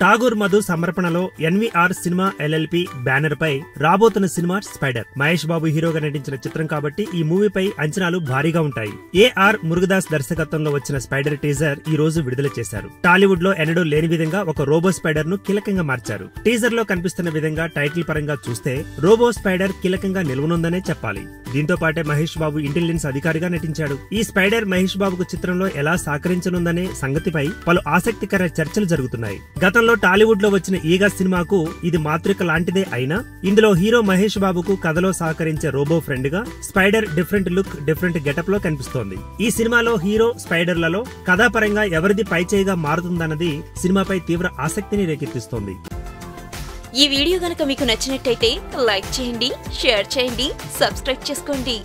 ఠాగూర్ మధు సమర్పణలో NVR cinema LLP banner పై రాబోతున్న సినిమా స్పైడర్. మహేష్ బాబు హీరోగా నటించిన చిత్రం కాబట్టి ఈ మూవీపై అంచనాలు భారీగా ఉంటాయి. ఏఆర్ మురుగదాస్ దర్శకత్వంలో వచ్చిన స్పైడర్ టీజర్ ఈ రోజు విడుదల చేశారు. టాలీవుడ్ లో ఎన్నడూ లేని విధంగా ఒక రోబో స్పైడర్ ను కీలకంగా మార్చారు. టీజర్ లో కనిపిస్తున్న విధంగా టైటిల్ పరంగా చూస్తే రోబో స్పైడర్ కీలకంగా నిలవనుందనే చెప్పాలి. దీంతో పాటే మహేష్ బాబు ఇంటెలిజెన్స్ అధికారిగా నటించాడు. ఈ స్పైడర్ మహేష్ బాబుకు చిత్రంలో ఎలా సహకరించనుందనే సంగతిపై పలు ఆసక్తికర చర్చలు జరుగుతున్నాయి. గతంలో టాలీవుడ్ లో వచ్చిన ఈగ సినిమాకు ఇది మాతృక లాంటిదే అయినా ఇందులో హీరో మహేష్ బాబుకు కథలో సహకరించే రోబో ఫ్రెండ్ గా spider different look, different getup లో కనిపిస్తోంది. ఈ సినిమాలో హీరో స్పైడర్లలో కథాపరంగా ఎవరిది పైచేయిగా మారుతుందన్నది సినిమాపై తీవ్ర ఆసక్తిని రేకెత్తిస్తోంది. ఈ వీడియో గనుక మీకు నచ్చినట్టయితే లైక్ చేయండి, షేర్ చేయండి, సబ్స్క్రైబ్ చేసుకోండి.